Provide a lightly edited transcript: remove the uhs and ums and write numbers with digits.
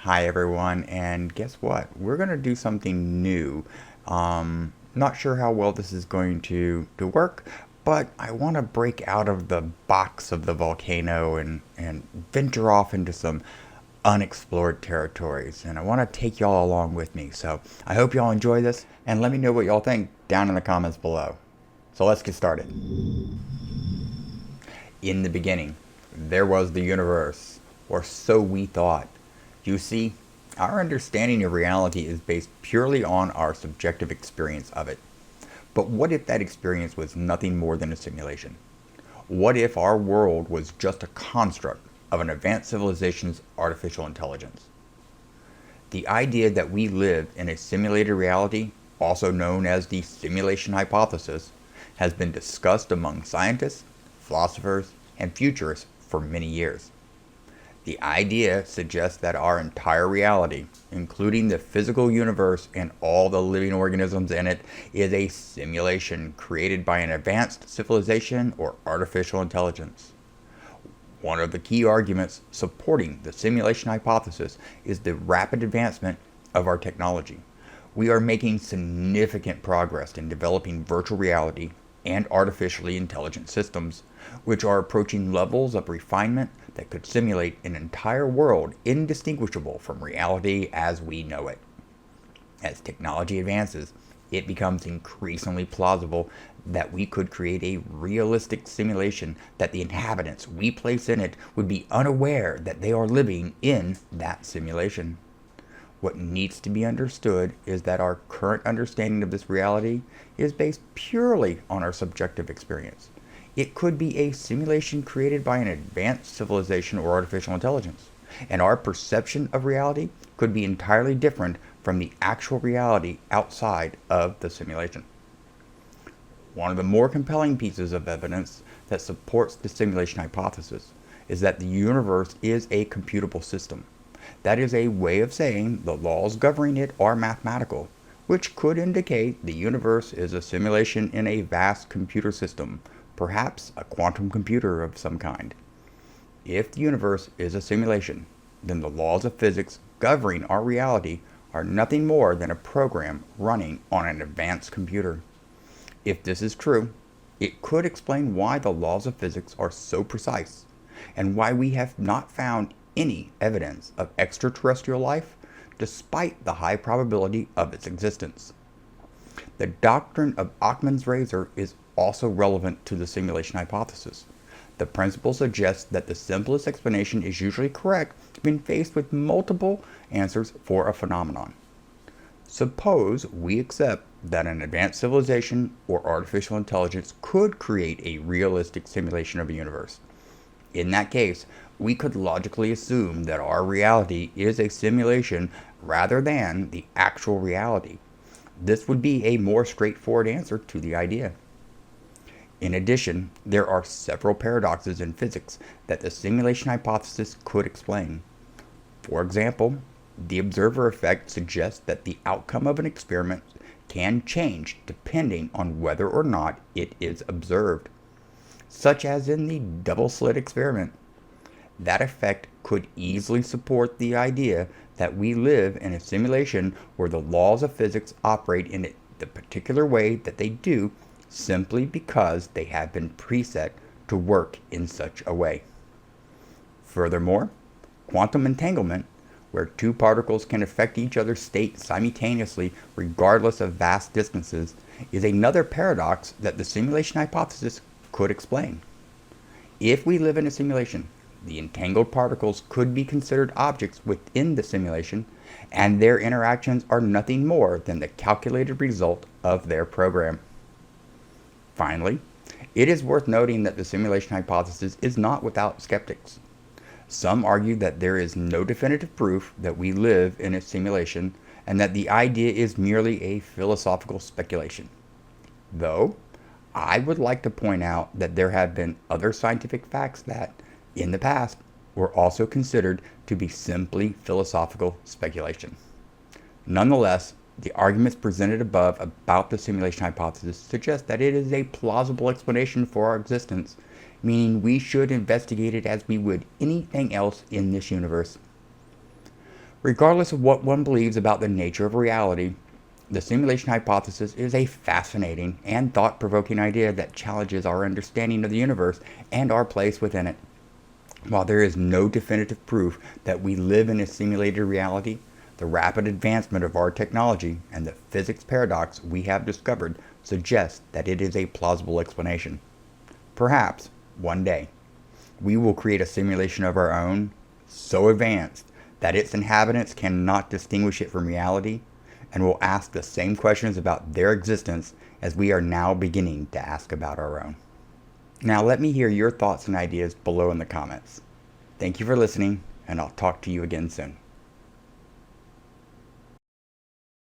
Hi everyone, and guess what? We're going to do something new. Not sure how well this is going to work, but I want to break out of the box of the volcano and venture off into some unexplored territories. And I want to take y'all along with me. So I hope y'all enjoy this, and let me know what y'all think down in the comments below. So let's get started. In the beginning, there was the universe, or so we thought. You see, our understanding of reality is based purely on our subjective experience of it. But what if that experience was nothing more than a simulation? What if our world was just a construct of an advanced civilization's artificial intelligence? The idea that we live in a simulated reality, also known as the simulation hypothesis, has been discussed among scientists, philosophers, and futurists for many years. The idea suggests that our entire reality, including the physical universe and all the living organisms in it, is a simulation created by an advanced civilization or artificial intelligence. One of the key arguments supporting the simulation hypothesis is the rapid advancement of our technology. We are making significant progress in developing virtual reality and artificially intelligent systems, which are approaching levels of refinement that could simulate an entire world indistinguishable from reality as we know it. As technology advances, it becomes increasingly plausible that we could create a realistic simulation that the inhabitants we place in it would be unaware that they are living in that simulation. What needs to be understood is that our current understanding of this reality is based purely on our subjective experience. It could be a simulation created by an advanced civilization or artificial intelligence, and our perception of reality could be entirely different from the actual reality outside of the simulation. One of the more compelling pieces of evidence that supports the simulation hypothesis is that the universe is a computable system. That is a way of saying the laws governing it are mathematical, which could indicate the universe is a simulation in a vast computer system, perhaps a quantum computer of some kind. If the universe is a simulation, then the laws of physics governing our reality are nothing more than a program running on an advanced computer. If this is true, it could explain why the laws of physics are so precise, and why we have not found any evidence of extraterrestrial life, despite the high probability of its existence. The doctrine of Occam's razor is also relevant to the simulation hypothesis. The principle suggests that the simplest explanation is usually correct when faced with multiple answers for a phenomenon. Suppose we accept that an advanced civilization or artificial intelligence could create a realistic simulation of a universe. In that case, we could logically assume that our reality is a simulation rather than the actual reality. This would be a more straightforward answer to the idea. In addition, there are several paradoxes in physics that the simulation hypothesis could explain. For example, the observer effect suggests that the outcome of an experiment can change depending on whether or not it is observed, such as in the double-slit experiment. That effect could easily support the idea that we live in a simulation where the laws of physics operate in the particular way that they do simply because they have been preset to work in such a way. Furthermore, quantum entanglement, where two particles can affect each other's state simultaneously regardless of vast distances, is another paradox that the simulation hypothesis could explain. If we live in a simulation, the entangled particles could be considered objects within the simulation, and their interactions are nothing more than the calculated result of their program. Finally, it is worth noting that the simulation hypothesis is not without skeptics. Some argue that there is no definitive proof that we live in a simulation, and that the idea is merely a philosophical speculation. Though, I would like to point out that there have been other scientific facts that, in the past, were also considered to be simply philosophical speculation. Nonetheless, the arguments presented above about the simulation hypothesis suggest that it is a plausible explanation for our existence, meaning we should investigate it as we would anything else in this universe. Regardless of what one believes about the nature of reality, the simulation hypothesis is a fascinating and thought-provoking idea that challenges our understanding of the universe and our place within it. While there is no definitive proof that we live in a simulated reality, the rapid advancement of our technology and the physics paradox we have discovered suggest that it is a plausible explanation. Perhaps, one day, we will create a simulation of our own, so advanced that its inhabitants cannot distinguish it from reality, and will ask the same questions about their existence as we are now beginning to ask about our own. Now let me hear your thoughts and ideas below in the comments. Thank you for listening, and I'll talk to you again soon.